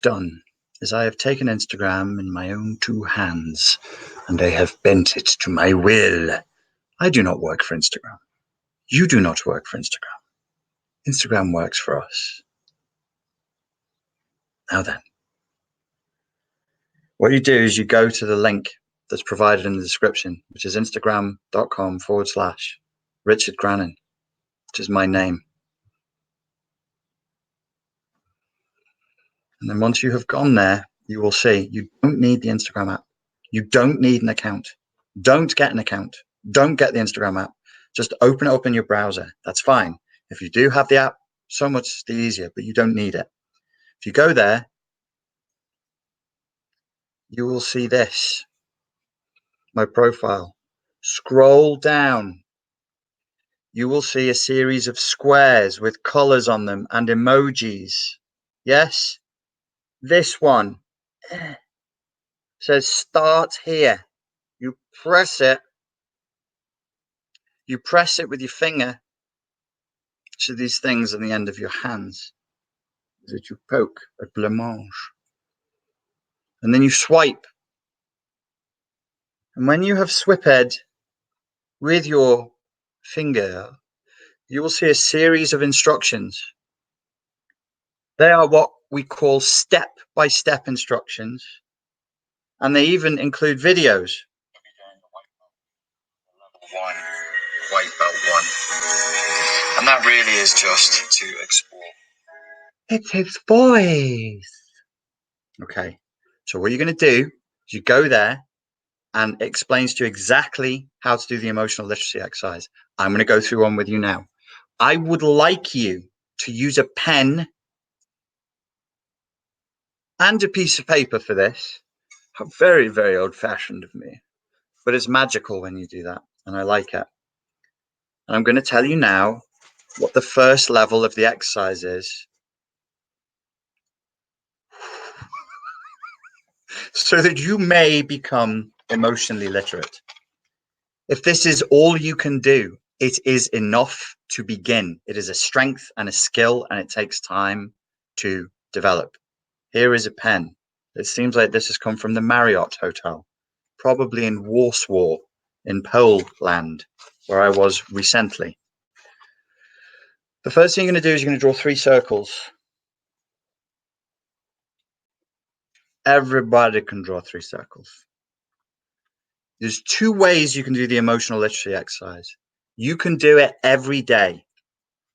done is I have taken Instagram in my own two hands and I have bent it to my will. I do not work for Instagram. You do not work for Instagram. Instagram works for us. Now then, what you do is you go to the link that's provided in the description, which is instagram.com/Richard Grannon, which is my name. And then once you have gone there, you will see you don't need the Instagram app. You don't need an account. Don't get an account. Don't get the Instagram app. Just open it up in your browser. That's fine. If you do have the app, so much the easier, but you don't need it. If you go there, you will see this, my profile. Scroll down. You will see a series of squares with colors on them and emojis. Yes, this one says start here. You press it. You press it with your finger to these things on the end of your hands that you poke at blancmange. And then you swipe. And when you have swiped with your finger, you will see a series of instructions. They are what we call step-by-step instructions. And they even include videos. One, white belt one. And that really is just to explore. It takes voice. Okay. So what you're going to do is you go there and it explains to you exactly how to do the emotional literacy exercise. I'm going to go through one with you now. I would like you to use a pen and a piece of paper for this. How very, very old-fashioned of me. But it's magical when you do that, and I like it. And I'm going to tell you now what the first level of the exercise is, so that you may become emotionally literate. If this is all you can do, it is enough to begin. It is a strength and a skill, and it takes time to develop. Here is a pen. It seems like this has come from the Marriott Hotel, probably in Warsaw, in Poland, where I was recently. The first thing you're going to do is you're going to draw 3 circles. Everybody can draw 3 circles. There's 2 ways you can do the emotional literacy exercise. You can do it every day,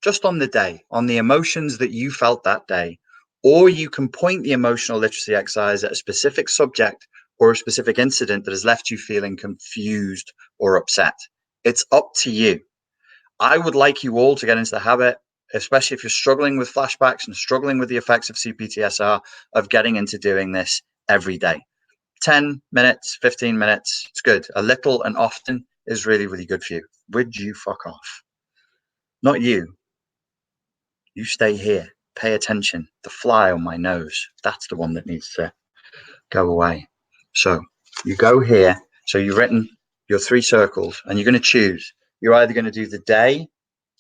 just on the day, on the emotions that you felt that day, or you can point the emotional literacy exercise at a specific subject or a specific incident that has left you feeling confused or upset. It's up to you. I would like you all to get into the habit, especially if you're struggling with flashbacks and struggling with the effects of CPTSR, of getting into doing this every day. 10 minutes, 15 minutes, it's good. A little and often is really, really good for you. Would you fuck off? Not you. You stay here. Pay attention. The fly on my nose, that's the one that needs to go away. So you go here. So you've written your 3 circles and you're going to choose. You're either going to do the day,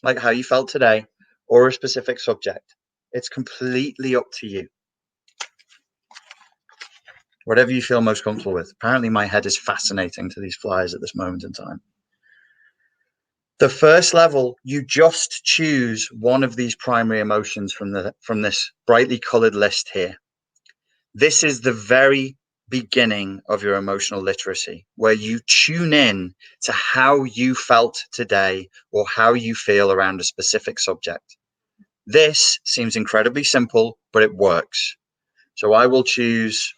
like how you felt today, or a specific subject. It's completely up to you. Whatever you feel most comfortable with. Apparently my head is fascinating to these flies at this moment in time. The first level, you just choose one of these primary emotions from this brightly colored list here. This is the very beginning of your emotional literacy, where you tune in to how you felt today or how you feel around a specific subject. This seems incredibly simple, but it works. So I will choose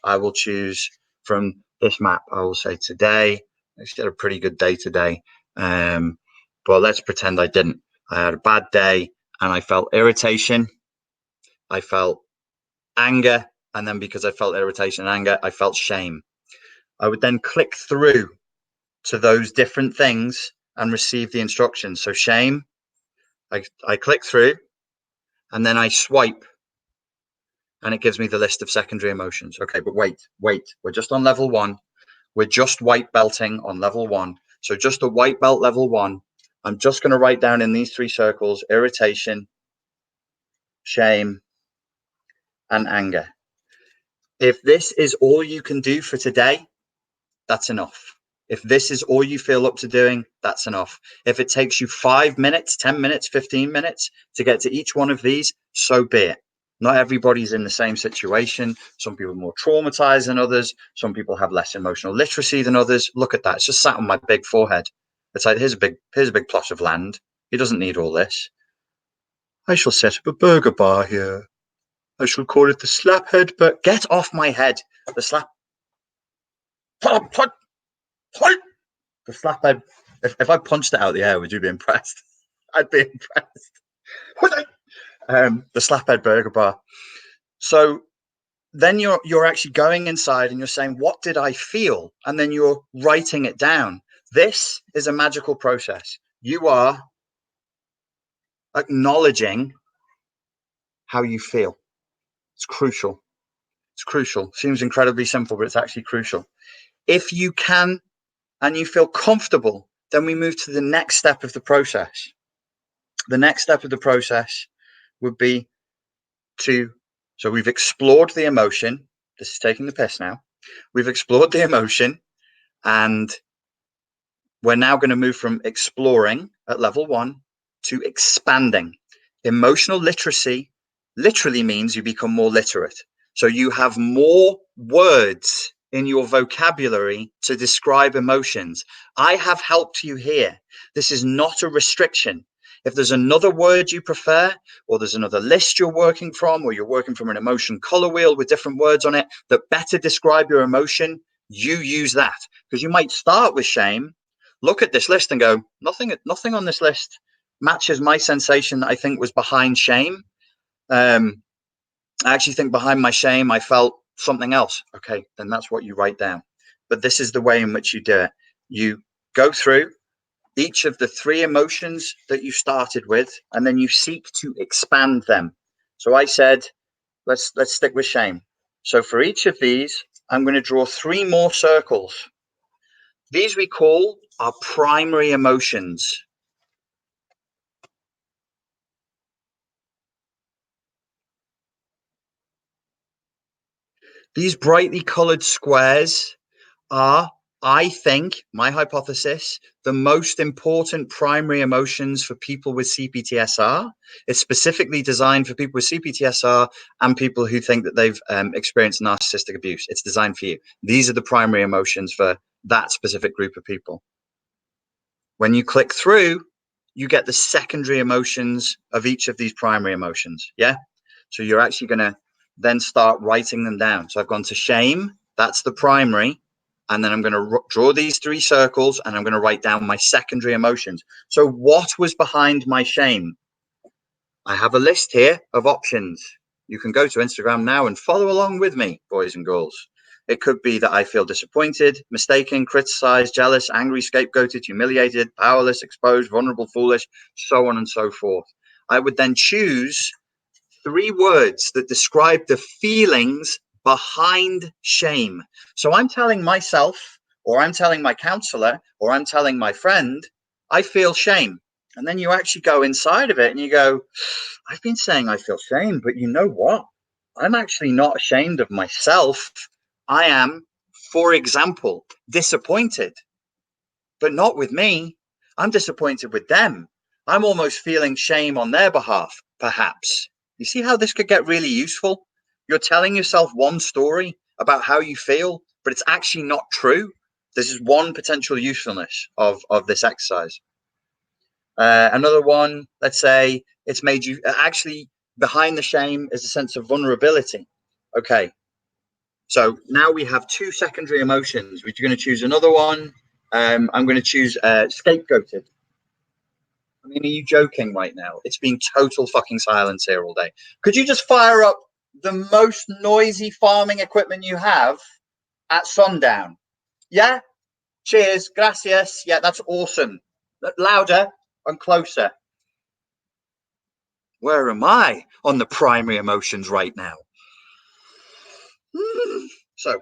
from this map. I will say today, I just had a pretty good day today. But let's pretend I didn't. I had a bad day and I felt irritation. I felt anger. And then because I felt irritation and anger, I felt shame. I would then click through to those different things and receive the instructions. So shame, I click through and then I swipe and it gives me the list of secondary emotions. Okay, but wait, we're just on level 1. We're just white belting on level 1. So just a white belt level 1. I'm just going to write down in these 3 circles, irritation, shame, and anger. If this is all you can do for today, that's enough. If this is all you feel up to doing, that's enough. If it takes you 5 minutes, 10 minutes, 15 minutes to get to each one of these, so be it. Not everybody's in the same situation. Some people are more traumatized than others. Some people have less emotional literacy than others. Look at that. It's just sat on my big forehead. It's like, here's a big plot of land. He doesn't need all this. I shall set up a burger bar here. I shall call it the Slaphead, but get off my head. The slap. The Slaphead. If I punched it out of the air, would you be impressed? I'd be impressed. The Slaphead Burger Bar. So then you're actually going inside and you're saying, what did I feel? And then you're writing it down. This is a magical process. You are acknowledging how you feel. It's crucial. It's crucial. Seems incredibly simple, but it's actually crucial. If you can and you feel comfortable, then we move to the next step of the process. The next step of the process would be so we've explored the emotion. This is taking the piss now. We've explored the emotion, and we're now going to move from exploring at level 1 to expanding. Emotional literacy literally means you become more literate. So you have more words in your vocabulary to describe emotions. I have helped you here. This is not a restriction. If there's another word you prefer, or there's another list you're working from, or you're working from an emotion color wheel with different words on it that better describe your emotion, you use that. Because you might start with shame, look at this list and go, nothing on this list matches my sensation that I think was behind shame. I actually think behind my shame, I felt something else. Okay, then that's what you write down. But this is the way in which you do it. You go through each of the 3 emotions that you started with, and then you seek to expand them. So I said, let's stick with shame. So for each of these, I'm going to draw 3 more circles. These we call our primary emotions. These brightly colored squares are, I think, my hypothesis, the most important primary emotions for people with CPTSR. It's specifically designed for people with CPTSR and people who think that they've experienced narcissistic abuse. It's designed for you. These are the primary emotions for that specific group of people. When you click through, you get the secondary emotions of each of these primary emotions. Yeah. So you're actually going to then start writing them down. So I've gone to shame. That's the primary. And then I'm going to draw these 3 circles and I'm going to write down my secondary emotions. So what was behind my shame? I have a list here of options. You can go to Instagram now and follow along with me, boys and girls. It could be that I feel disappointed, mistaken, criticized, jealous, angry, scapegoated, humiliated, powerless, exposed, vulnerable, foolish, so on and so forth. I would then choose 3 words that describe the feelings behind shame. So I'm telling myself, or I'm telling my counselor, or I'm telling my friend, I feel shame. And then you actually go inside of it and you go, I've been saying I feel shame, but you know what? I'm actually not ashamed of myself. I am, for example, disappointed, but not with me. I'm disappointed with them. I'm almost feeling shame on their behalf, perhaps. You see how this could get really useful? You're telling yourself one story about how you feel, but it's actually not true. This is one potential usefulness of this exercise. Another one, let's say it's made you actually behind the shame is a sense of vulnerability. Okay. So now we have 2 secondary emotions. We're going to choose another one. I'm going to choose scapegoated. I mean, are you joking right now? It's been total fucking silence here all day. Could you just fire up the most noisy farming equipment you have at sundown? Yeah? Cheers. Gracias. Yeah, that's awesome. Louder and closer. Where am I on the primary emotions right now? So,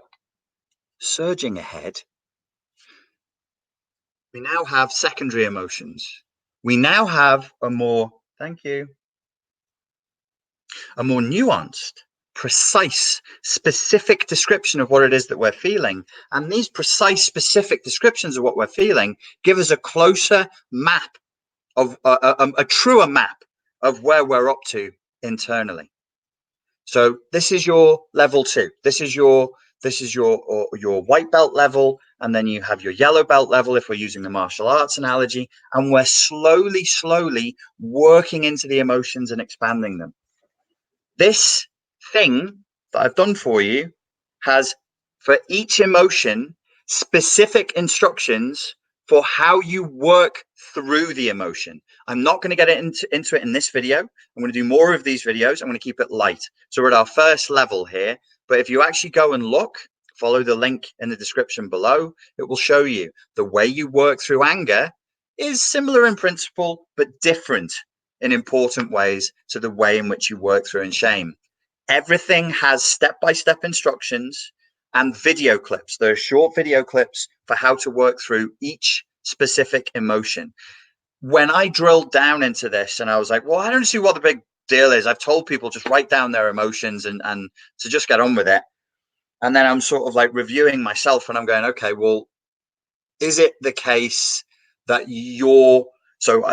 surging ahead, we now have secondary emotions. We now have a more, thank you, a more nuanced precise, specific description of what it is that we're feeling. And these precise, specific descriptions of what we're feeling give us a closer map of a truer map of where we're up to internally. So this is your level 2. This is your white belt level, and then you have your yellow belt level if we're using the martial arts analogy, and we're slowly working into the emotions and expanding them. This thing that I've done for you has, for each emotion, specific instructions for how you work through the emotion. I'm not going to get into it in this video. I'm going to do more of these videos. I'm going to keep it light. So we're at our first level here. But if you actually go and look, follow the link in the description below, it will show you the way you work through anger is similar in principle, but different in important ways to the way in which you work through in shame. Everything has step-by-step instructions and video clips. There are short video clips for how to work through each specific emotion. When I drilled down into this and I was like, well, I don't see what the big deal is. I've told people just write down their emotions and to just get on with it. And then I'm sort of like reviewing myself and I'm going, okay, well, is it the case that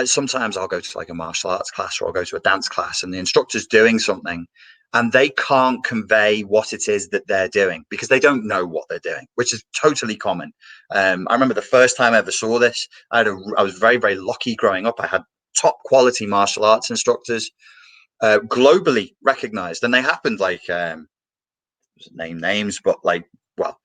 sometimes I'll go to like a martial arts class or I'll go to a dance class and the instructor's doing something and they can't convey what it is that they're doing because they don't know what they're doing, which is totally common. I remember the first time I ever saw this, I was very, very lucky growing up. I had top quality martial arts instructors, globally recognized, and they happened like, name names, but like, well,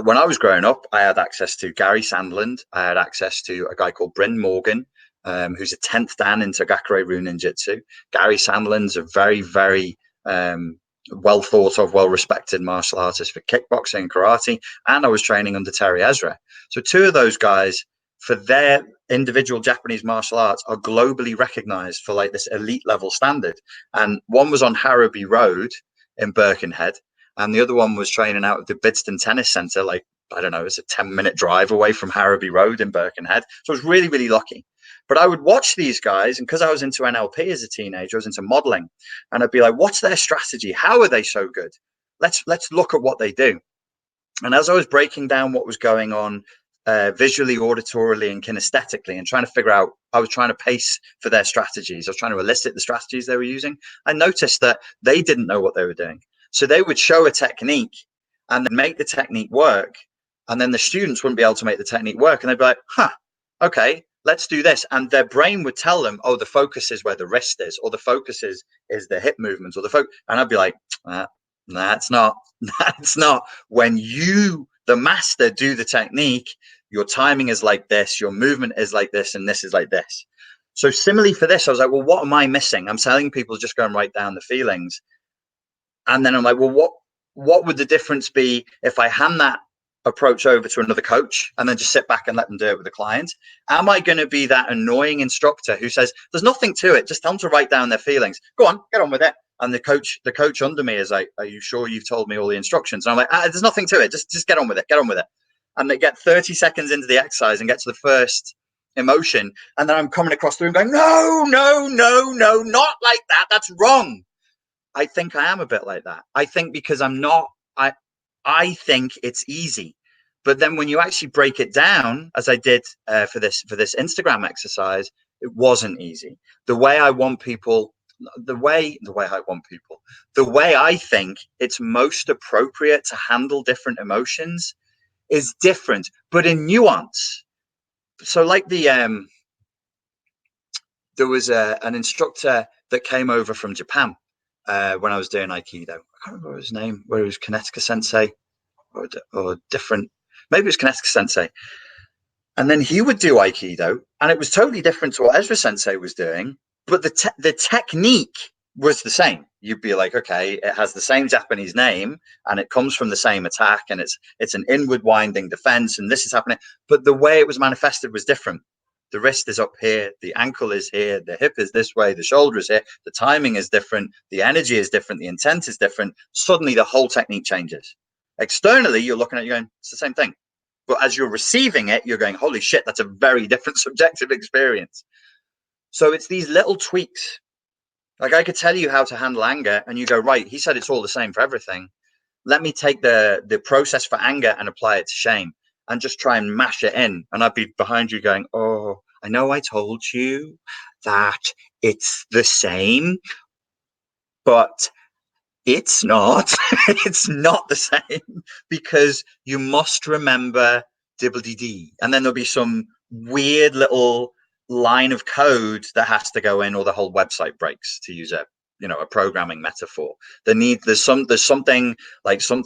when I was growing up, I had access to Gary Sandland. I had access to a guy called Bryn Morgan, who's a 10th Dan into Gakure Rune Ninjutsu. Gary Sandland's a very, very well thought of, well respected martial artist for kickboxing and karate. And I was training under Terry Ezra. So two of those guys, for their individual Japanese martial arts, are globally recognized for like this elite level standard. And one was on Harrowby Road in Birkenhead, and the other one was training out of the Bidston Tennis Centre, like, I don't know, it's a 10-minute drive away from Harrowby Road in Birkenhead. So I was really, really lucky. But I would watch these guys, and because I was into NLP as a teenager, I was into modeling, and I'd be like, what's their strategy? How are they so good? Let's look at what they do. And as I was breaking down what was going on visually, auditorily, and kinesthetically, and trying to figure out, I was trying to pace for their strategies. I was trying to elicit the strategies they were using. I noticed that they didn't know what they were doing. So they would show a technique and then make the technique work. And then the students wouldn't be able to make the technique work. And they'd be like, huh, okay, let's do this. And their brain would tell them, oh, the focus is where the wrist is, or the focus is the hip movements, or the focus. And I'd be like, that's not, that's not. When you, the master, do the technique, your timing is like this, your movement is like this, and this is like this. So similarly for this, I was like, well, what am I missing? I'm telling people just go and write down the feelings. And then I'm like, well, what would the difference be if I hand that approach over to another coach and then just sit back and let them do it with the client? Am I going to be that annoying instructor who says, there's nothing to it, just tell them to write down their feelings. Go on, get on with it. And the coach under me is like, are you sure you've told me all the instructions? And I'm like, there's nothing to it. Just get on with it. Get on with it. And they get 30 seconds into the exercise and get to the first emotion. And then I'm coming across the room going, no, not like that. That's wrong. I think I am a bit like that. I think because I think it's easy. But then when you actually break it down, as I did for this Instagram exercise, it wasn't easy. The way I think it's most appropriate to handle different emotions is different, but in nuance. So like there was an instructor that came over from Japan when I was doing Aikido. I can't remember his name, whether it was Kanetsuka Sensei or different. Maybe it was Kanetsuka Sensei. And then he would do Aikido, and it was totally different to what Ezra Sensei was doing, but the technique was the same. You'd be like, okay, it has the same Japanese name, and it comes from the same attack, and it's an inward winding defense, and this is happening. But the way it was manifested was different. The wrist is up here, the ankle is here, the hip is this way, the shoulder is here, the timing is different, the energy is different, the intent is different. Suddenly the whole technique changes. Externally, you're looking at it going, it's the same thing. But as you're receiving it, you're going, holy shit, that's a very different subjective experience. So it's these little tweaks Like I could tell you how to handle anger, and you go, right, he said it's all the same for everything. Let me take the process for anger and apply it to shame and just try and mash it in. And I'd be behind you going, oh, I know I told you that it's the same, but it's not. It's not the same because you must remember dibbledy dee. And then there'll be some weird little line of code that has to go in, or the whole website breaks, to use a programming metaphor. There's something like some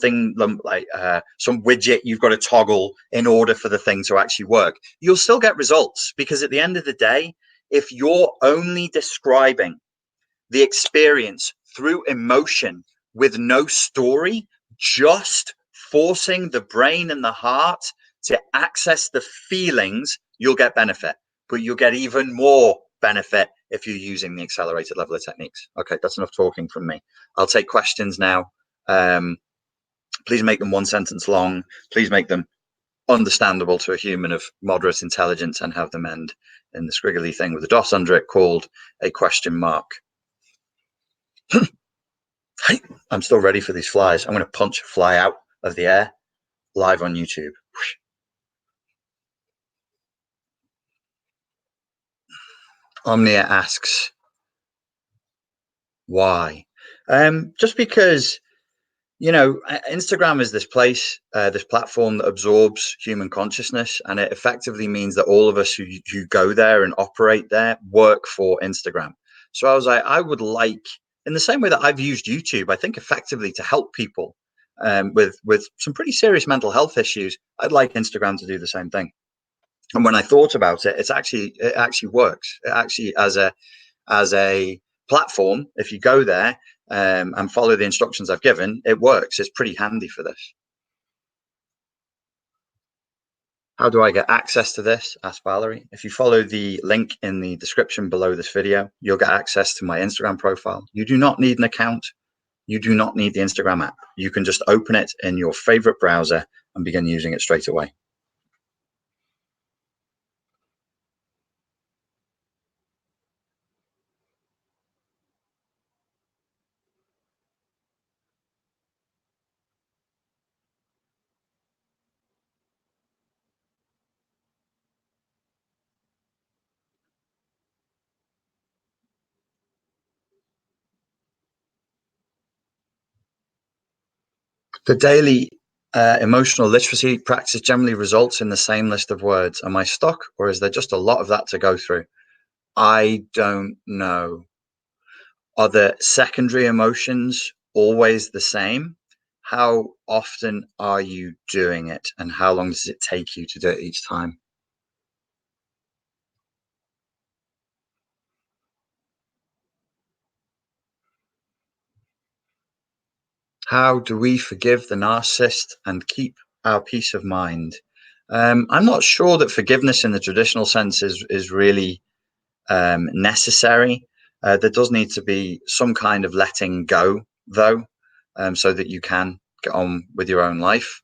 widget you've got to toggle in order for the thing to actually work. You'll still get results, because at the end of the day, if you're only describing the experience through emotion with no story, just forcing the brain and the heart to access the feelings, you'll get benefit. But you'll get even more benefit if you're using the accelerated leveler techniques. Okay, that's enough talking from me. I'll take questions now. Please make them one sentence long. Please make them understandable to a human of moderate intelligence, and have them end in the squiggly thing with a dot under it called a question mark. I'm still ready for these flies. I'm going to punch a fly out of the air live on YouTube. Omnia asks, why? Just because, Instagram is this place, this platform that absorbs human consciousness, and it effectively means that all of us who go there and operate there work for Instagram. So I was like, I would like, in the same way that I've used YouTube, I think effectively to help people with some pretty serious mental health issues, I'd like Instagram to do the same thing. And when I thought about it, it actually works. It actually, as a platform, if you go there and follow the instructions I've given, it works. It's pretty handy for this. How do I get access to this? Asked Valerie. If you follow the link in the description below this video, you'll get access to my Instagram profile. You do not need an account. You do not need the Instagram app. You can just open it in your favorite browser and begin using it straight away. The daily emotional literacy practice generally results in the same list of words. Am I stuck, or is there just a lot of that to go through? I don't know. Are the secondary emotions always the same? How often are you doing it, and how long does it take you to do it each time? How do we forgive the narcissist and keep our peace of mind? I'm not sure that forgiveness in the traditional sense is really necessary. There does need to be some kind of letting go, though, so that you can get on with your own life.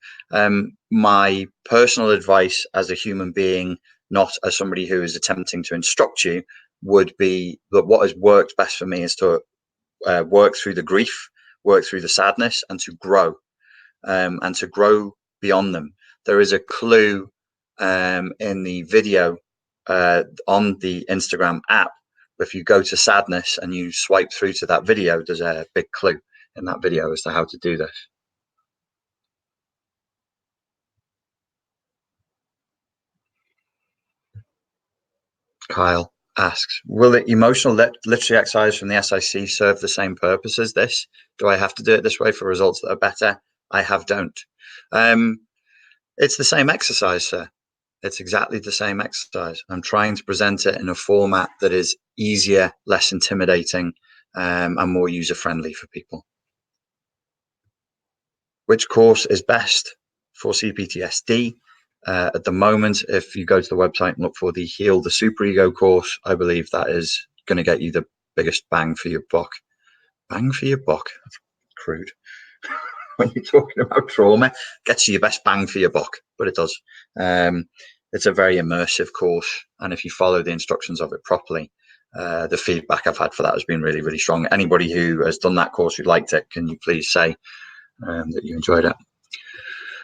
My personal advice as a human being, not as somebody who is attempting to instruct you, would be that what has worked best for me is to work through the grief, work through the sadness, and to grow beyond them. There is a clue in the video on the Instagram app. If you go to sadness and you swipe through to that video, there's a big clue in that video as to how to do this. Kyle asks, will the emotional literacy exercise from the SIC serve the same purpose as this? Do I have to do it this way for results that are better? I have don't. It's the same exercise, sir. It's exactly the same exercise. I'm trying to present it in a format that is easier, less intimidating, and more user-friendly for people. Which course is best for CPTSD? At the moment, if you go to the website and look for the Heal the Superego course, I believe that is going to get you the biggest bang for your buck. Bang for your buck? That's crude. When you're talking about trauma, gets you your best bang for your buck, but it does. It's a very immersive course, and if you follow the instructions of it properly, The feedback I've had for that has been really, really strong. Anybody who has done that course who liked it, can you please say that you enjoyed it?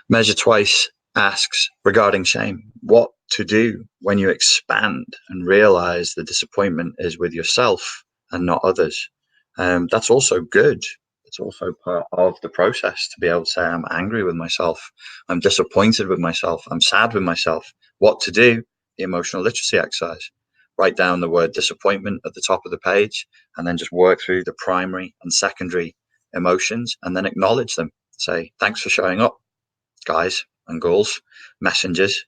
Measure Twice asks regarding shame, what to do when you expand and realize the disappointment is with yourself and not others. That's also good. It's also part of the process to be able to say, I'm angry with myself, I'm disappointed with myself, I'm sad with myself. What to do? The emotional literacy exercise. Write down the word disappointment at the top of the page and then just work through the primary and secondary emotions and then acknowledge them. Say, thanks for showing up, guys and girls, messengers.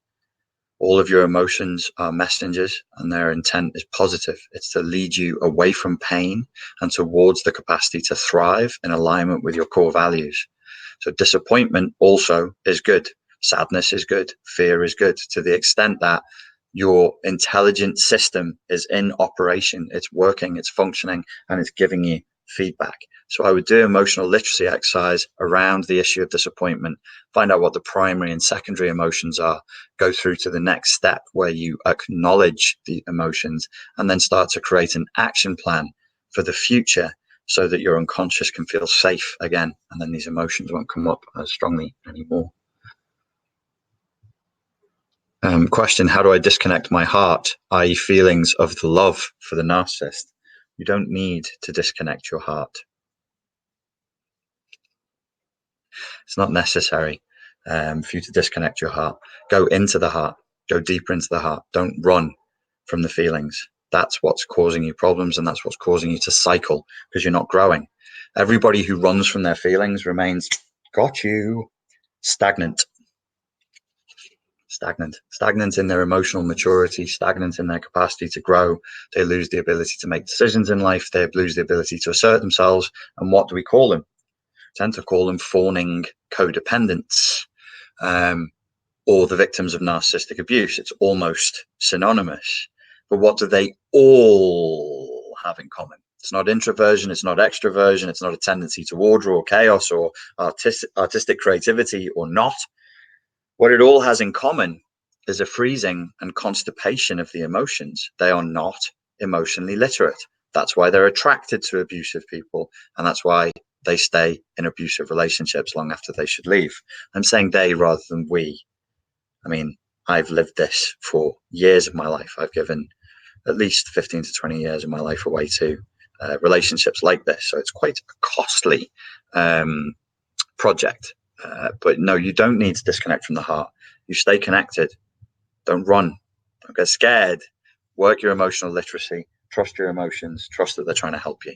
All of your emotions are messengers and their intent is positive. It's to lead you away from pain and towards the capacity to thrive in alignment with your core values. So disappointment also is good. Sadness is good. Fear is good, to the extent that your intelligent system is in operation, it's working, it's functioning, and it's giving you feedback. So I would do emotional literacy exercise around the issue of disappointment, find out what the primary and secondary emotions are, go through to the next step where you acknowledge the emotions, and then start to create an action plan for the future so that your unconscious can feel safe again, and then these emotions won't come up as strongly anymore. Question, how do I disconnect my heart, i.e. feelings of the love for the narcissist? You don't need to disconnect your heart. It's not necessary for you to disconnect your heart. Go into the heart, go deeper into the heart. Don't run from the feelings. That's what's causing you problems, and that's what's causing you to cycle, because you're not growing. Everybody who runs from their feelings remains, got you, stagnant in their emotional maturity, stagnant in their capacity to grow. They lose the ability to make decisions in life. They lose the ability to assert themselves. And what do we call them? We tend to call them fawning codependents, or the victims of narcissistic abuse. It's almost synonymous. But what do they all have in common? It's not introversion, it's not extroversion, it's not a tendency to order or chaos or artistic creativity or not. What it all has in common is a freezing and constipation of the emotions. They are not emotionally literate. That's why they're attracted to abusive people, and that's why they stay in abusive relationships long after they should leave. I'm saying they rather than we. I mean, I've lived this for years of my life. I've given at least 15 to 20 years of my life away to relationships like this. So it's quite a costly project. But no, you don't need to disconnect from the heart. You stay connected. Don't run. Don't get scared. Work your emotional literacy. Trust your emotions. Trust that they're trying to help you.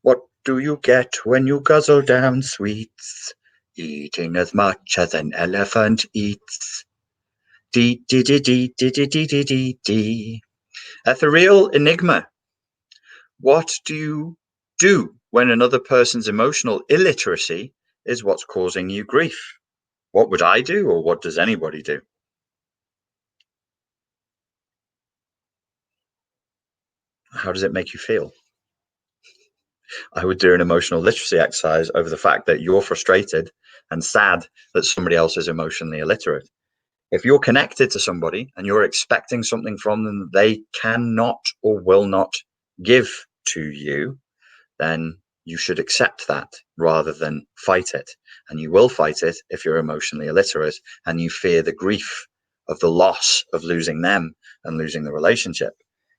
What do you get when you guzzle down sweets? Eating as much as an elephant eats. Dee dee dee dee dee dee dee dee dee dee. Ethereal enigma. What do you do when another person's emotional illiteracy is what's causing you grief? What would I do, or what does anybody do? How does it make you feel? I would do an emotional literacy exercise over the fact that you're frustrated and sad that somebody else is emotionally illiterate. If you're connected to somebody and you're expecting something from them that they cannot or will not give to you, then you should accept that rather than fight it. And you will fight it if you're emotionally illiterate and you fear the grief of the loss of losing them and losing the relationship.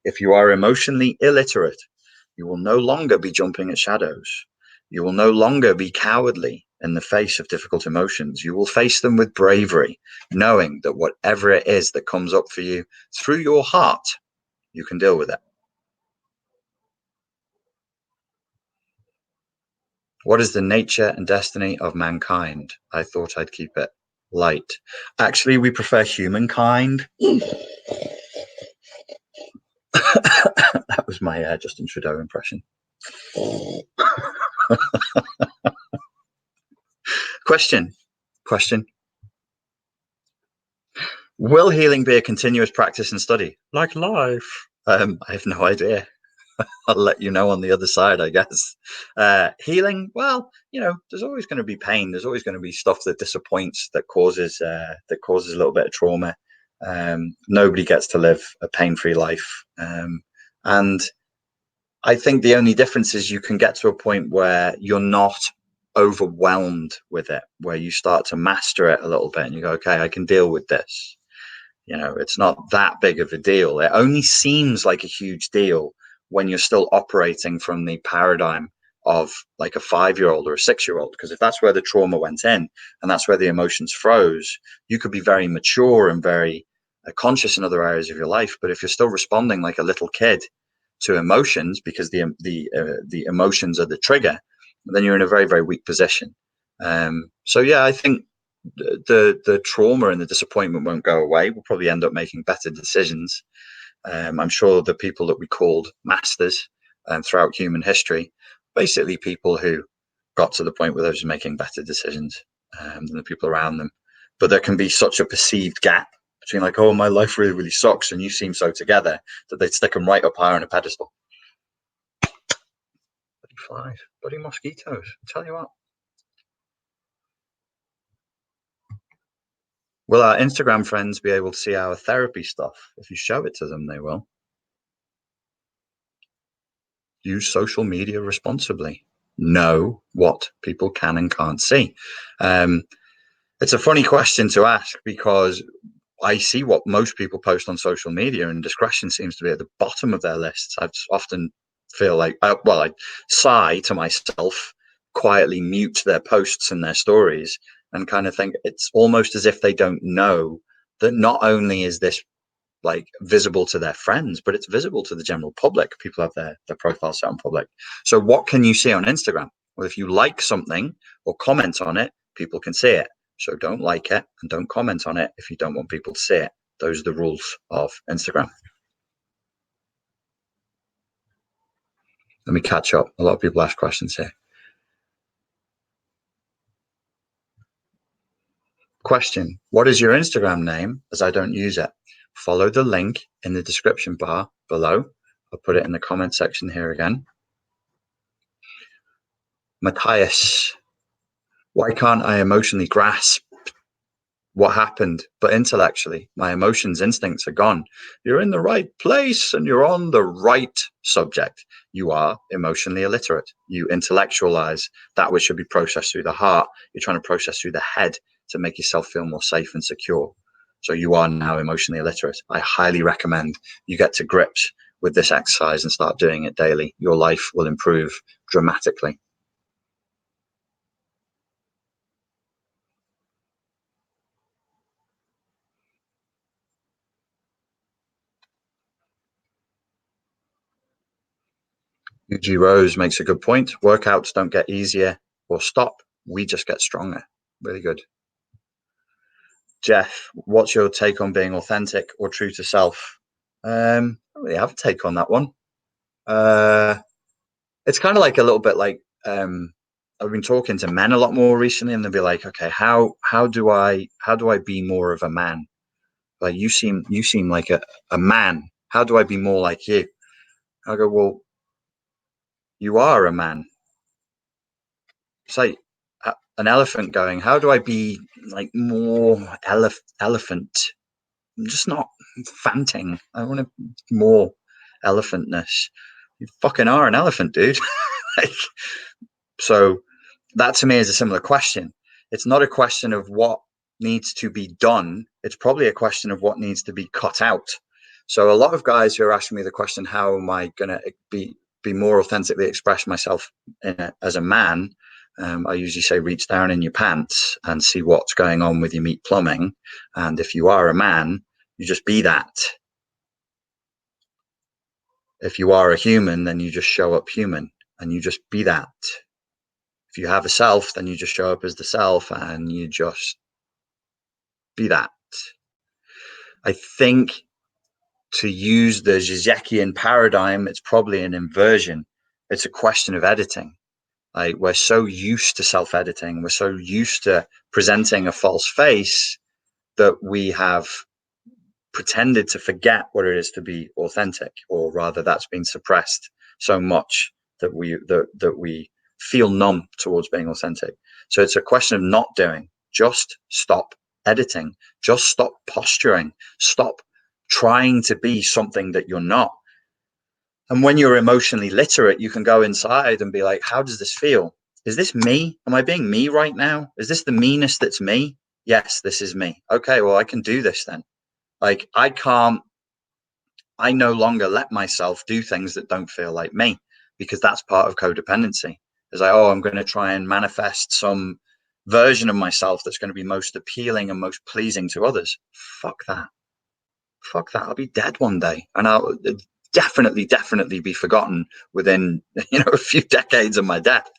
If you are emotionally illiterate, you will no longer be jumping at shadows. You will no longer be cowardly in the face of difficult emotions. You will face them with bravery, knowing that whatever it is that comes up for you through your heart, you can deal with it. What is the nature and destiny of mankind? I thought I'd keep it light. Actually, we prefer humankind. That was my Justin Trudeau impression. Question. Will healing be a continuous practice and study? Like life? I have no idea. I'll let you know on the other side, I guess. Healing, well, there's always going to be pain. There's always going to be stuff that disappoints, that causes a little bit of trauma. Nobody gets to live a pain-free life, and I think the only difference is you can get to a point where you're not overwhelmed with it, where you start to master it a little bit, and you go, okay, I can deal with this. It's not that big of a deal. It only seems like a huge deal when you're still operating from the paradigm of like a 5-year-old or a 6-year-old, because if that's where the trauma went in and that's where the emotions froze, you could be very mature and very conscious in other areas of your life. But if you're still responding like a little kid to emotions because the emotions are the trigger, then you're in a very, very weak position. So yeah, I think the trauma and the disappointment won't go away. We'll probably end up making better decisions. I'm sure the people that we called masters throughout human history, basically people who got to the point where they were making better decisions than the people around them. But there can be such a perceived gap between like, oh, my life really, really sucks and you seem so together, that they'd stick them right up higher on a pedestal. Bloody flies, bloody mosquitoes. I tell you what. Will our Instagram friends be able to see our therapy stuff? If you show it to them, they will. Use social media responsibly. Know what people can and can't see. It's a funny question to ask because I see what most people post on social media, and discretion seems to be at the bottom of their lists. I often feel like, I sigh to myself, quietly mute their posts and their stories, and kind of think it's almost as if they don't know that not only is this like visible to their friends, but it's visible to the general public. People have their profile set on public. So what can you see on Instagram? Well, if you like something or comment on it, people can see it. So don't like it and don't comment on it if you don't want people to see it. Those are the rules of Instagram. Let me catch up. A lot of people ask questions here. Question: what is your Instagram name, as I don't use it? Follow the link in the description bar below. I'll put it in the comment section here again. Matthias: why can't I emotionally grasp what happened, but intellectually, my emotions, instincts are gone? You're in the right place and you're on the right subject. You are emotionally illiterate. You intellectualize that which should be processed through the heart. You're trying to process through the head to make yourself feel more safe and secure. So you are now emotionally illiterate. I highly recommend you get to grips with this exercise and start doing it daily. Your life will improve dramatically. UG Rose makes a good point. Workouts don't get easier or stop. We just get stronger. Really good. Jeff, what's your take on being authentic or true to self? I don't really have a take on that one. It's kind of like a little bit like I've been talking to men a lot more recently, and they'll be like, okay, how do I be more of a man? Like you seem like a man. How do I be more like you? I go, well, you are a man. It's like an elephant going, how do I be like more elephant? I'm just not fanting. I want more elephantness. You fucking are an elephant, dude. Like, so that to me is a similar question. It's not a question of what needs to be done. It's probably a question of what needs to be cut out. So a lot of guys who are asking me the question, how am I going to be more authentically express myself as a man? I usually say, reach down in your pants and see what's going on with your meat plumbing. And if you are a man, you just be that. If you are a human, then you just show up human and you just be that. If you have a self, then you just show up as the self and you just be that. I think to use the Zizekian paradigm, it's probably an inversion. It's a question of editing. Like, we're so used to self-editing, we're so used to presenting a false face that we have pretended to forget what it is to be authentic, or rather that's been suppressed so much that we feel numb towards being authentic. So it's a question of not doing. Just stop editing. Just stop posturing. Stop trying to be something that you're not. And when you're emotionally literate, you can go inside and be like, how does this feel? Is this me? Am I being me right now? Is this the meanness that's me? Yes, this is me. Okay, well, I can do this then. Like, I no longer let myself do things that don't feel like me, because that's part of codependency. It's like, oh, I'm going to try and manifest some version of myself that's going to be most appealing and most pleasing to others. Fuck that. Fuck that. I'll be dead one day, and I'll definitely be forgotten within a few decades of my death.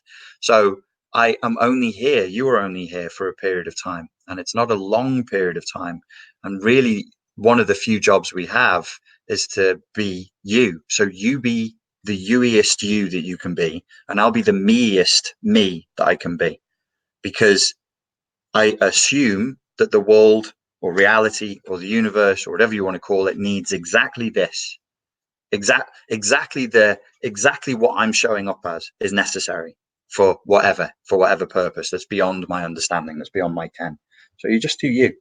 So I am only here. You are only here for a period of time, and it's not a long period of time. And really, one of the few jobs we have is to be you. So you be the youiest you that you can be, and I'll be the meest me that I can be, because I assume that the world or reality or the universe or whatever you want to call it needs exactly this. Exactly what I'm showing up as is necessary for whatever purpose that's beyond my understanding, that's beyond my ken. So you just do you.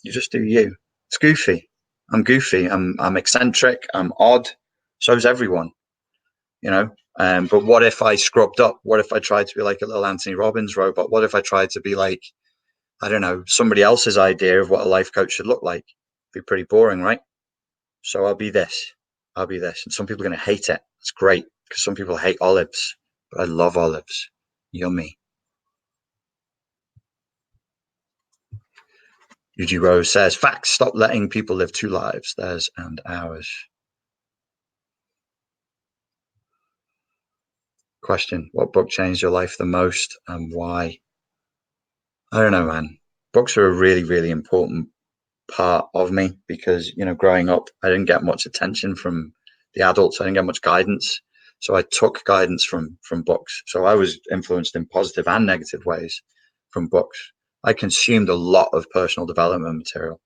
You just do you. It's goofy. I'm goofy. I'm eccentric. I'm odd. So's everyone, you know. But what if I scrubbed up? What if I tried to be like a little Anthony Robbins robot? What if I tried to be like, I don't know, somebody else's idea of what a life coach should look like? It'd be pretty boring, right? So I'll be this. I'll be this. And some people are going to hate it. It's great, because some people hate olives, but I love olives. Yummy. Yuji Rose says, facts, stop letting people live two lives, theirs and ours. Question, what book changed your life the most and why? I don't know, man. Books are a really important part of me, because growing up I didn't get much attention from the adults. I didn't get much guidance, so I took guidance from books. So I was influenced in positive and negative ways from books. I consumed a lot of personal development material.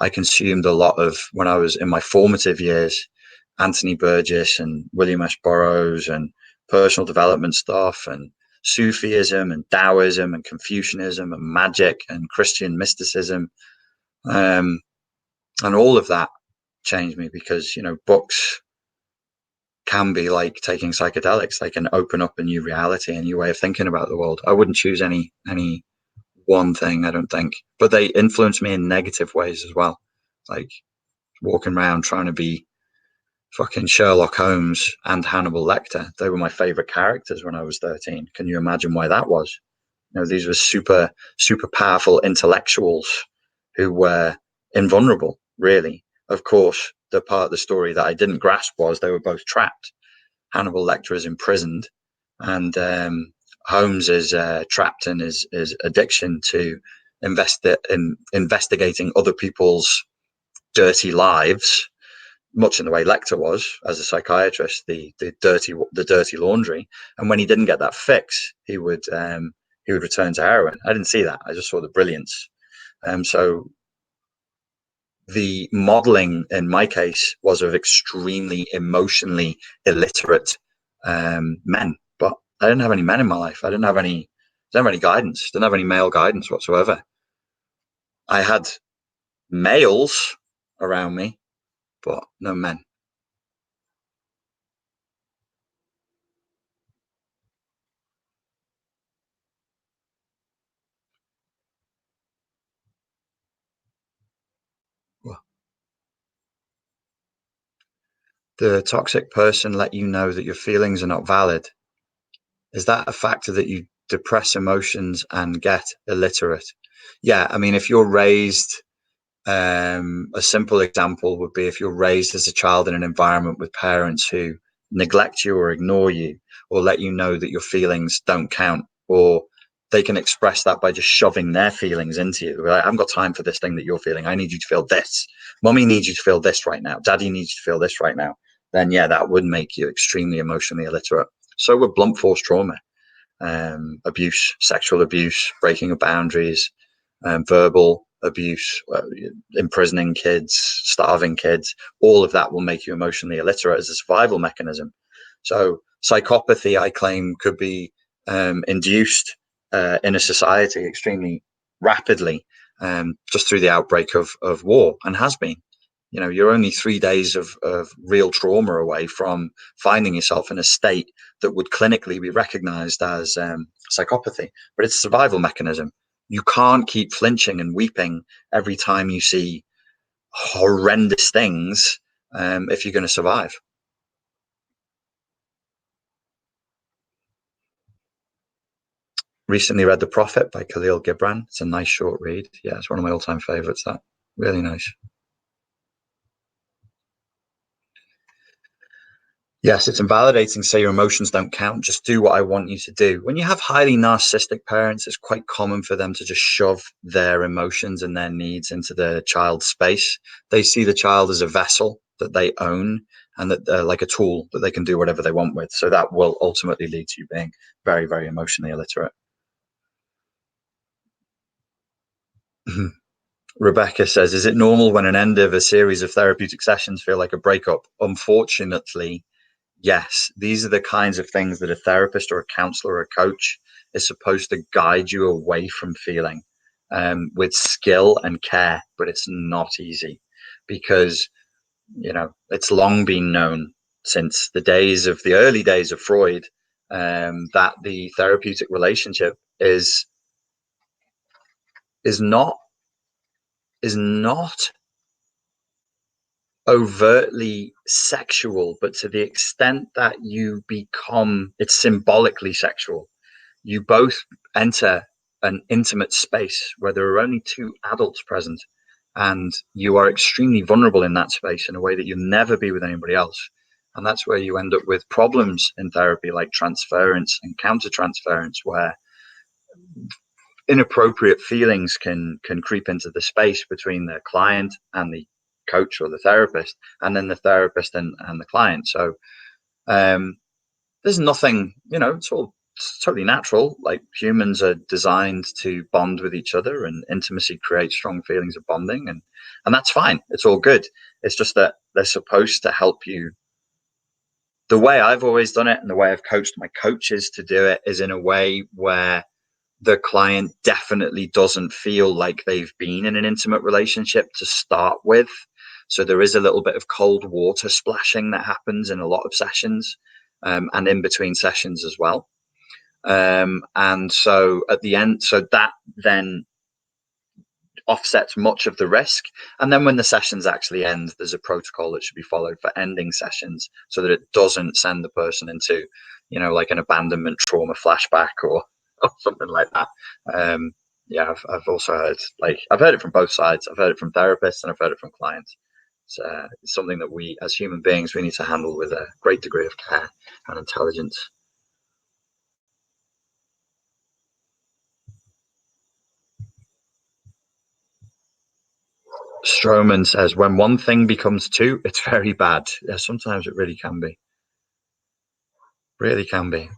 I consumed a lot of, when I was in my formative years, Anthony Burgess and William S. Burroughs and personal development stuff, and Sufism and Taoism and Confucianism and magic and Christian mysticism. And all of that changed me, because books can be like taking psychedelics. They can open up a new reality, a new way of thinking about the world. I wouldn't choose any one thing, I don't think, but they influence me in negative ways as well. Like walking around trying to be fucking Sherlock Holmes and Hannibal Lecter. They were my favorite characters when I was 13. Can you imagine why that was? These were super powerful intellectuals who were invulnerable, really. Of course, the part of the story that I didn't grasp was they were both trapped. Hannibal Lecter is imprisoned, and Holmes is trapped in his addiction to investigating other people's dirty lives, much in the way Lecter was as a psychiatrist, the dirty laundry. And when he didn't get that fix, he would return to heroin. I didn't see that. I just saw the brilliance. So the modeling in my case was of extremely emotionally illiterate men, but I didn't have any men in my life. I didn't have any guidance. Didn't have any male guidance whatsoever. I had males around me, but no men. The toxic person let you know that your feelings are not valid. Is that a factor that you depress emotions and get illiterate? Yeah, I mean, if you're raised, a simple example would be if you're raised as a child in an environment with parents who neglect you or ignore you, or let you know that your feelings don't count, or they can express that by just shoving their feelings into you. Like, I haven't got time for this thing that you're feeling. I need you to feel this. Mommy needs you to feel this right now. Daddy needs you to feel this right now. Then yeah, that would make you extremely emotionally illiterate. So would blunt force trauma, abuse, sexual abuse, breaking of boundaries, verbal abuse, imprisoning kids, starving kids. All of that will make you emotionally illiterate as a survival mechanism. So psychopathy, I claim, could be induced in a society extremely rapidly, just through the outbreak of war, and has been. You're only 3 days of real trauma away from finding yourself in a state that would clinically be recognized as psychopathy. But it's a survival mechanism. You can't keep flinching and weeping every time you see horrendous things if you're going to survive. Recently read The Prophet by Khalil Gibran. It's a nice short read. Yeah, it's one of my all-time favorites. That really nice. Yes, it's invalidating to say your emotions don't count. Just do what I want you to do. When you have highly narcissistic parents, it's quite common for them to just shove their emotions and their needs into the child's space. They see the child as a vessel that they own, and that they're like a tool that they can do whatever they want with. So that will ultimately lead to you being very, very emotionally illiterate. Rebecca says, is it normal when an end of a series of therapeutic sessions feel like a breakup? Unfortunately, yes. These are the kinds of things that a therapist or a counselor or a coach is supposed to guide you away from feeling, with skill and care, but it's not easy because, it's long been known since the early days of Freud, that the therapeutic relationship is not is not overtly sexual, but to the extent that it's symbolically sexual. You both enter an intimate space where there are only two adults present, and you are extremely vulnerable in that space in a way that you'll never be with anybody else. And that's where you end up with problems in therapy like transference and countertransference, where inappropriate feelings can creep into the space between the client and the coach or the therapist, and then the therapist and the client. So there's nothing, it's totally natural. Like, humans are designed to bond with each other, and intimacy creates strong feelings of bonding, and that's fine. It's all good. It's just that they're supposed to help you. The way I've always done it, and the way I've coached my coaches to do it, is in a way where the client definitely doesn't feel like they've been in an intimate relationship to start with. So there is a little bit of cold water splashing that happens in a lot of sessions, and in between sessions as well. And so at the end, so that then offsets much of the risk. And then when the sessions actually end, there's a protocol that should be followed for ending sessions so that it doesn't send the person into, like an abandonment trauma flashback or something like that. Yeah, I've also heard, I've heard it from both sides. I've heard it from therapists and I've heard it from clients. It's something that we, as human beings, we need to handle with a great degree of care and intelligence. Stroman says, when one thing becomes two, it's very bad. Yeah, sometimes it really can be. Really can be.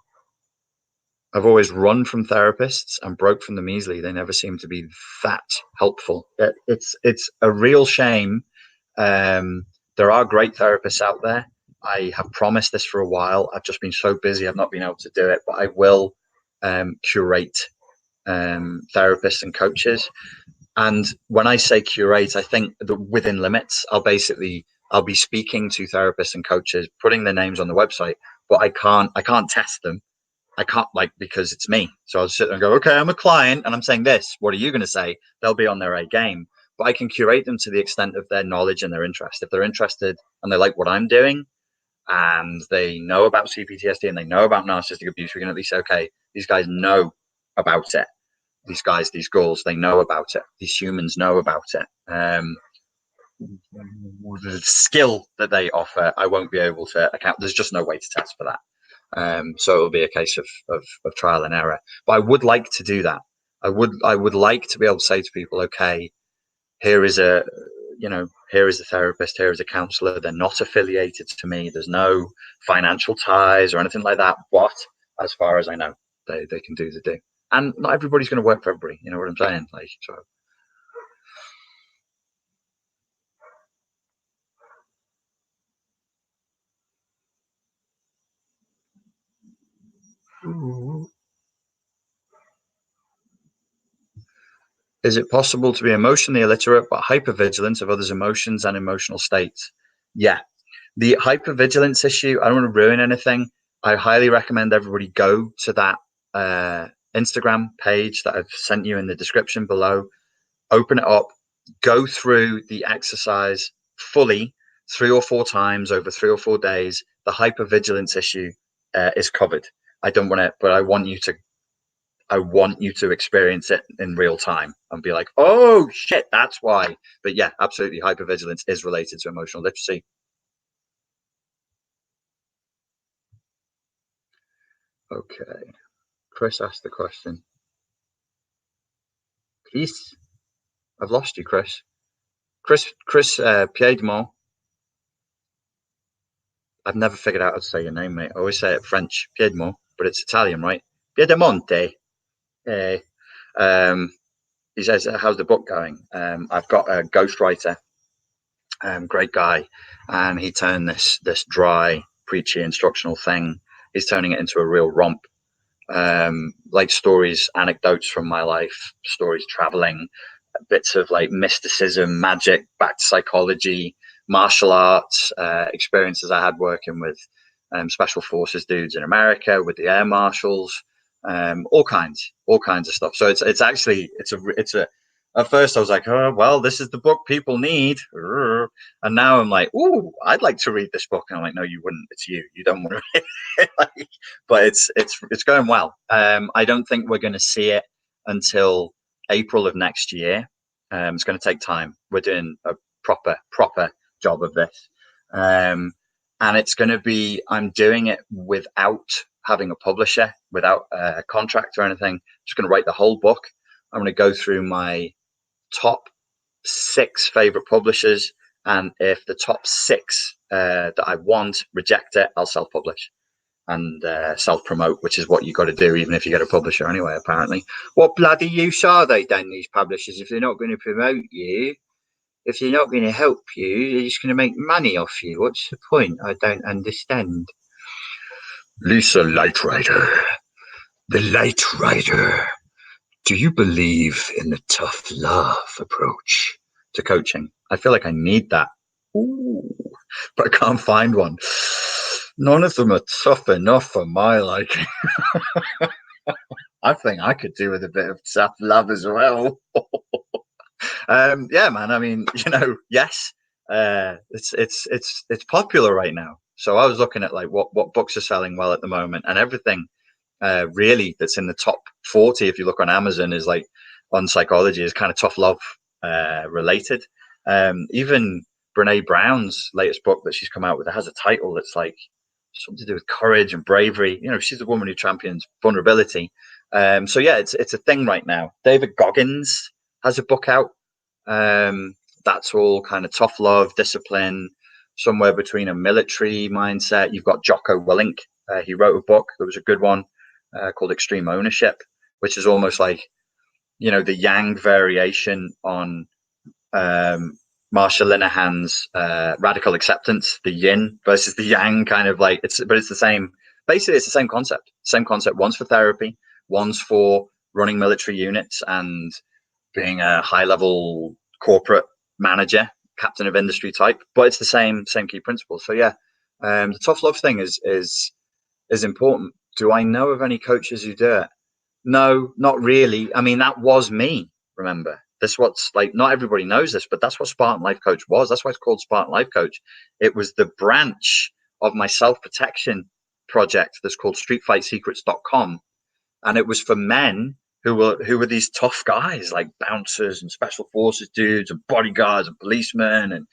I've always run from therapists and broke from them easily. They never seem to be that helpful. It's a real shame. There are great therapists out there. I have promised this for a while. I've just been so busy, I've not been able to do it, but I will curate therapists and coaches. And when I say curate, I think that within limits, I'll be speaking to therapists and coaches, putting their names on the website, but I can't test them. I can't, because it's me. So I'll sit there and go, okay, I'm a client and I'm saying this. What are you going to say? They'll be on their A game, but I can curate them to the extent of their knowledge and their interest. If they're interested and they like what I'm doing and they know about CPTSD and they know about narcissistic abuse, we can at least say, okay, these guys know about it. These guys, these girls, they know about it. These humans know about it. The skill that they offer, I won't be able to account. There's just no way to test for that. So it'll be a case of trial and error. But I would like to do that. I would like to be able to say to people, okay, here is here is a therapist, here is a counselor. They're not affiliated to me. There's no financial ties or anything like that. But as far as I know, they can do the do. And not everybody's going to work for everybody. You know what I'm saying? So. Is it possible to be emotionally illiterate but hypervigilant of others' emotions and emotional states? Yeah. The hypervigilance issue, I don't want to ruin anything. I highly recommend everybody go to that Instagram page that I've sent you in the description below. Open it up, go through the exercise fully 3 or 4 times over 3 or 4 days. The hypervigilance issue is covered. I don't want it, but I want you to experience it in real time and be like, oh shit, that's why. But yeah, absolutely, hypervigilance is related to emotional literacy. Okay, Chris asked the question. Chris, I've lost you, Chris. Chris Piedmont. I've never figured out how to say your name, mate. I always say it French, Piedmont, but it's Italian, right? Piedemonte. Eh. Um, he says, how's the book going? I've got a ghostwriter, great guy, and he turned this dry, preachy, instructional thing. He's turning it into a real romp. Like stories, anecdotes from my life, stories traveling, bits of like mysticism, magic, back to psychology, martial arts, experiences I had working with special forces dudes in America, with the air marshals, all kinds of stuff. So it's actually it's a at first I was like, oh well, this is the book people need, and now I'm like, ooh, I'd like to read this book, and I'm like, no, you wouldn't. It's you. You don't want to read it. Like, but it's going well. I don't think we're going to see it until April of next year. It's going to take time. We're doing a proper job of this, and it's going to be. I'm doing it without having a publisher, without a contract or anything. I'm just going to write the whole book. I'm going to go through my top 6 favorite publishers, and if the top 6 that I want reject it, I'll self-publish and self-promote, which is what you got to do, even if you get a publisher anyway. Apparently, what bloody use are they then, these publishers, if they're not going to promote you? If they're not going to help you, they're just going to make money off you. What's the point? I don't understand. Lisa Lightrider, the Lightrider. Do you believe in the tough love approach to coaching? I feel like I need that. Ooh, but I can't find one. None of them are tough enough for my liking. I think I could do with a bit of tough love as well. Yeah, man. I mean, yes, it's popular right now. So I was looking at like what books are selling well at the moment, and everything really that's in the top 40, if you look on Amazon, is like on psychology, is kind of tough love related. Even Brene Brown's latest book that she's come out with, it has a title that's like something to do with courage and bravery. She's a woman who champions vulnerability. So yeah, it's a thing right now. David Goggins has a book out. That's all kind of tough love, discipline, somewhere between a military mindset. You've got Jocko Willink. He wrote a book that was a good one called Extreme Ownership, which is almost like, the yang variation on Marsha Linehan's Radical Acceptance, the yin versus the yang kind of like, but it's the same. Basically, it's the same concept. Same concept. One's for therapy, one's for running military units and being a high level corporate manager, captain of industry type. But it's the same key principles. So yeah, the tough love thing is important. Do I know of any coaches who do it? No, not really. I mean, that was me. Remember, this what's like. Not everybody knows this, but that's what Spartan Life Coach was. That's why it's called Spartan Life Coach. It was the branch of my self protection project that's called StreetFightSecrets.com, and it was for men who were these tough guys like bouncers and special forces dudes and bodyguards and policemen and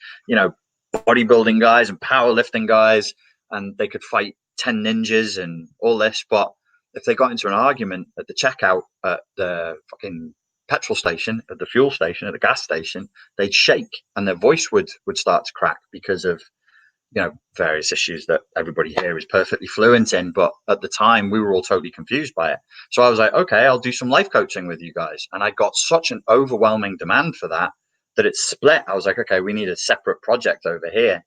bodybuilding guys and powerlifting guys, and they could fight 10 ninjas and all this. But if they got into an argument at the checkout at the fucking petrol station, at the fuel station, at the gas station, they'd shake and their voice would start to crack because of various issues that everybody here is perfectly fluent in. But at the time, we were all totally confused by it. So I was like, okay, I'll do some life coaching with you guys. And I got such an overwhelming demand for that it split. I was like, okay, we need a separate project over here.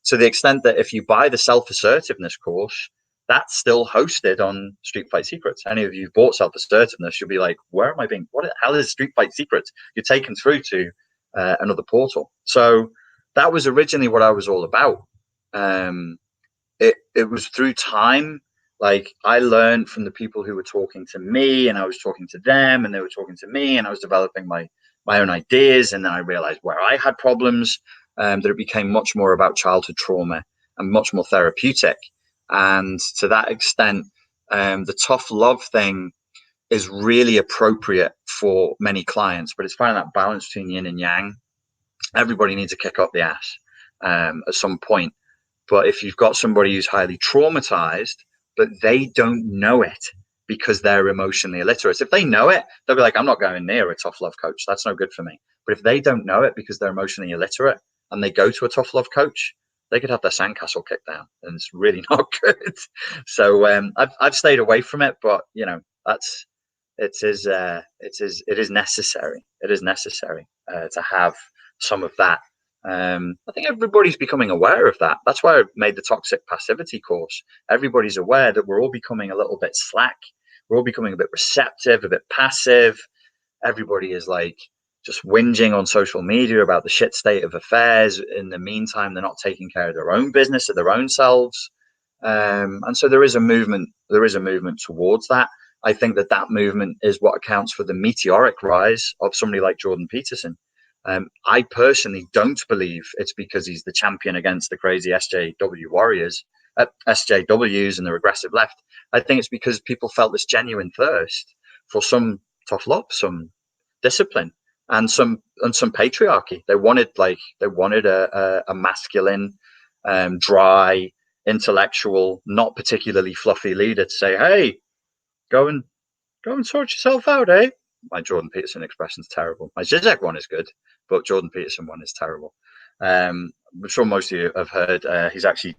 To the extent that if you buy the self-assertiveness course, that's still hosted on Street Fight Secrets. Any of you bought self-assertiveness, you'll be like, where am I being, what the hell is Street Fight Secrets? You're taken through to another portal. So that was originally what I was all about. It was through time. Like, I learned from the people who were talking to me, and I was talking to them, and they were talking to me, and I was developing my own ideas. And then I realized where I had problems, that it became much more about childhood trauma and much more therapeutic. And to that extent, the tough love thing is really appropriate for many clients, but it's finding that balance between yin and yang. Everybody needs a kick up the ass at some point. But if you've got somebody who's highly traumatized, but they don't know it because they're emotionally illiterate, if they know it, they'll be like, I'm not going near a tough love coach. That's no good for me. But if they don't know it because they're emotionally illiterate and they go to a tough love coach, they could have their sandcastle kicked down, and it's really not good. So I've stayed away from it, but that's it is necessary. It is necessary to have some of that. I think everybody's becoming aware of that. That's why I made the toxic passivity course. Everybody's aware that we're all becoming a little bit slack. We're all becoming a bit receptive, a bit passive. Everybody is like just whinging on social media about the shit state of affairs. In the meantime, they're not taking care of their own business or their own selves. And so there is a movement. There is a movement towards that. I think that movement is what accounts for the meteoric rise of somebody like Jordan Peterson. I personally don't believe it's because he's the champion against the crazy SJW warriors, SJWs and the regressive left. I think it's because people felt this genuine thirst for some tough love, some discipline, and some patriarchy. They wanted a masculine, dry, intellectual, not particularly fluffy leader to say, "Hey, go and sort yourself out, eh?" My Jordan Peterson expression's terrible. My Zizek one is good, but Jordan Peterson one is terrible. I'm sure most of you have heard he's actually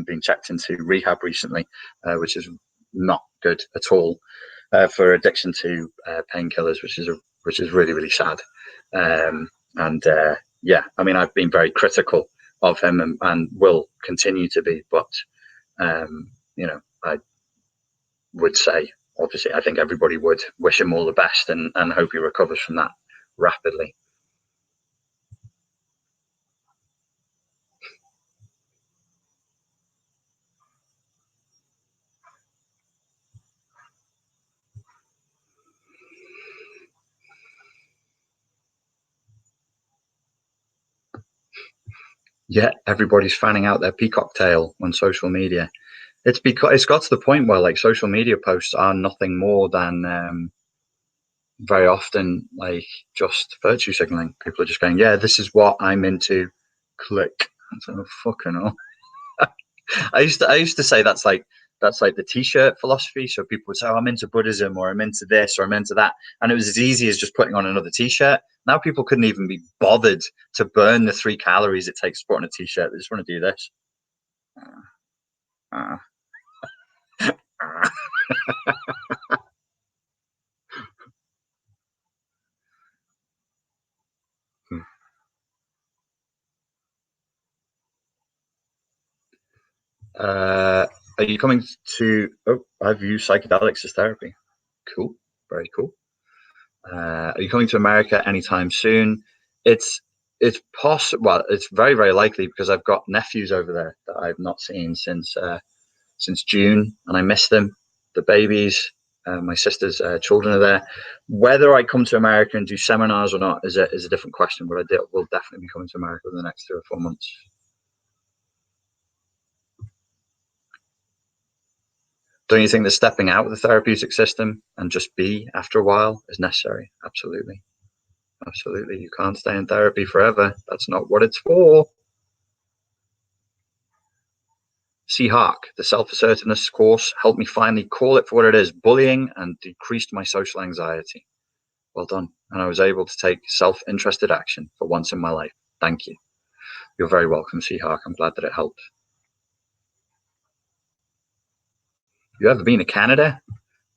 been checked into rehab recently, which is not good at all for addiction to painkillers, which is really, really sad. And yeah, I mean, I've been very critical of him and will continue to be, but I would say, obviously, I think everybody would wish him all the best and hope he recovers from that rapidly. Yeah, everybody's fanning out their peacock tail on social media. It's because it's got to the point where like social media posts are nothing more than very often like just virtue signaling. People are just going, "Yeah, this is what I'm into." Click. It's like, oh, fucking hell. I used to say that's like the t-shirt philosophy. So people would say, "Oh, I'm into Buddhism," or "I'm into this," or "I'm into that," and it was as easy as just putting on another t-shirt. Now people couldn't even be bothered to burn the 3 calories it takes to put on a t-shirt. They just want to do this. Uh, uh, uh, are you coming to? Oh, I've used psychedelics as therapy. Cool, very cool. Are you coming to America anytime soon? It's it's possible. Well, it's very, very likely because I've got nephews over there that I've not seen since June, and I miss them. The babies, my sister's children are there. Whether I come to America and do seminars or not is a different question. But will definitely be coming to America in the next 3 or 4 months. Don't you think that stepping out of the therapeutic system and just be after a while is necessary? Absolutely. Absolutely. You can't stay in therapy forever. That's not what it's for. See Hark, the self assertiveness course helped me finally call it for what it is, bullying, and decreased my social anxiety. Well done. And I was able to take self interested action for once in my life. Thank you. You're very welcome, See Hark. I'm glad that it helped. You ever been to Canada?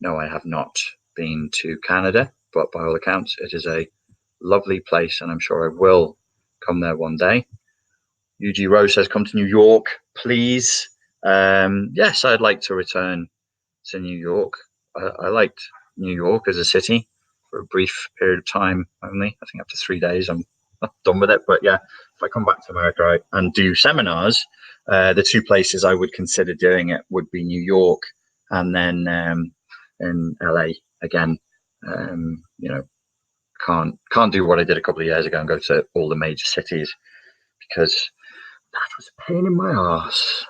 No, I have not been to Canada, but by all accounts, it is a lovely place, and I'm sure I will come there one day. UG Rose says, "Come to New York, please." Yes, I'd like to return to New York. I liked New York as a city for a brief period of time only. I think after 3 days, I'm done with it. But yeah, if I come back to America and do seminars, the two places I would consider doing it would be New York and then in LA again. You know, can't do what I did a couple of years ago and go to all the major cities because that was a pain in my ass.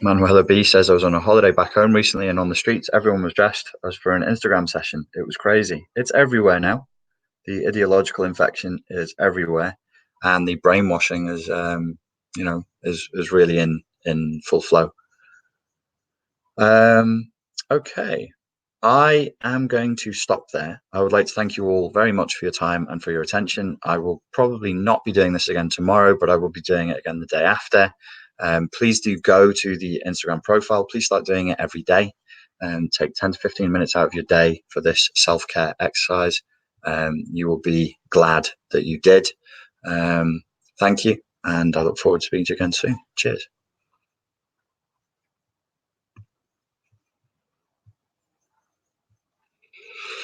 Manuela B says I was on a holiday back home recently, and on the streets, everyone was dressed as for an Instagram session. It was crazy. It's everywhere now. The ideological infection is everywhere, and the brainwashing is, is really in full flow. Okay. I am going to stop there. I would like to thank you all very much for your time and for your attention. I will probably not be doing this again tomorrow, but I will be doing it again the day after. Please do go to the Instagram profile. Please start doing it every day and take 10 to 15 minutes out of your day for this self-care exercise. You will be glad that you did. Thank you. And I look forward to speaking to you again soon. Cheers.